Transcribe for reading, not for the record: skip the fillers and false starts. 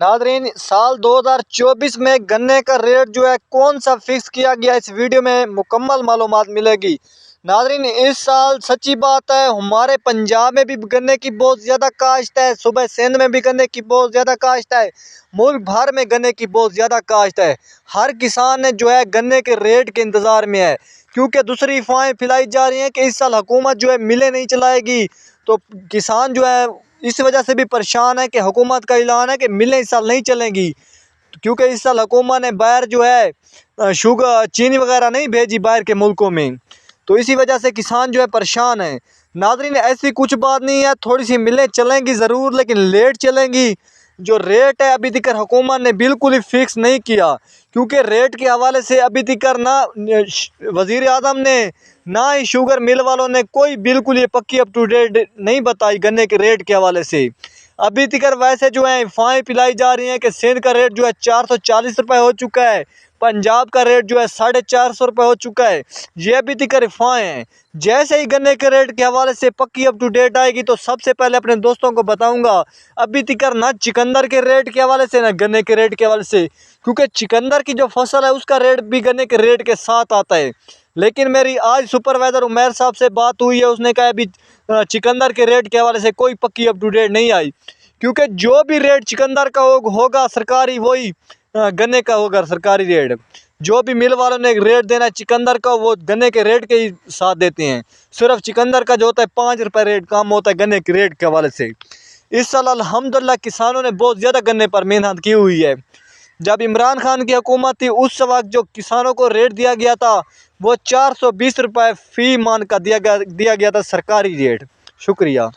Nadreen, साल 2024 में गन्ने का रेट जो है कौन सा फिक्स किया गया, इस वीडियो में मुकम्मल मालूमात मिलेगी। नादरीन, इस साल सच्ची बात है हमारे पंजाब में भी गन्ने की बहुत ज़्यादा काश्त है, सुबह सिंध में भी गन्ने की बहुत ज़्यादा काश्त है, मुल्क भर में गन्ने की बहुत ज़्यादा काश्त है। हर किसान ने जो है गन्ने के रेट के इंतज़ार में है, क्योंकि दूसरी अफवाहें फैलाई जा रही हैं कि इस साल हुकूमत जो है मिलें नहीं चलाएगी। तो किसान जो है इस वजह से भी परेशान है कि हुकूमत का ऐलान है कि मिलें इस साल नहीं चलेंगी, क्योंकि इस साल हुकूमत ने बाहर जो है शुगर चीनी वगैरह नहीं भेजी बाहर के मुल्कों में, तो इसी वजह से किसान जो है परेशान है। नादरीन, ऐसी कुछ बात नहीं है, थोड़ी सी मिलें चलेंगी ज़रूर लेकिन लेट चलेंगी। जो रेट है अभी तक हुकूमत ने बिल्कुल ही फिक्स नहीं किया, क्योंकि रेट के हवाले से अभी तक ना वज़ीर आज़म ने ना ही शुगर मिल वालों ने कोई बिल्कुल ये पक्की अप टू डेट नहीं बताई गन्ने के रेट के हवाले से। अभी तक वैसे जो है अफवाहें पिलाई जा रही हैं कि सिंध का रेट जो है 440 रुपये हो चुका है, पंजाब का रेट जो है 450 रुपये हो चुका है। ये अभी तक अफवाहें हैं। जैसे ही गन्ने के रेट के हवाले से पक्की अप टू डेट आएगी तो सबसे पहले अपने दोस्तों को बताऊंगा। अभी तक ना चिकंदर के रेट के हवाले से ना गन्ने के रेट के हवाले से, क्योंकि चिकंदर की जो फसल है उसका रेट भी गन्ने के रेट के साथ आता है। लेकिन मेरी आज सुपरवाइजर उमैर साहब से बात हुई है, उसने कहा अभी चिकंदर के रेट के हवाले से कोई पक्की अप टू डेट नहीं आई, क्योंकि जो भी रेट चिकंदर का होगा सरकारी वही गन्ने का होगा सरकारी रेट। जो भी मिल वालों ने रेट देना है चिकंदर का वो गन्ने के रेट के ही साथ देते हैं। सिर्फ चिकंदर का जो होता है 5 रुपये रेट कम होता है गन्ने के रेट के हवाले से। इस साल अल्हम्दुलिल्लाह किसानों ने बहुत ज़्यादा गन्ने पर मेहनत की हुई है। जब इमरान खान की हुकूमत थी उस वक्त जो किसानों को रेट दिया गया था वो 420 रुपये फी मान का दिया गया था सरकारी रेट। शुक्रिया।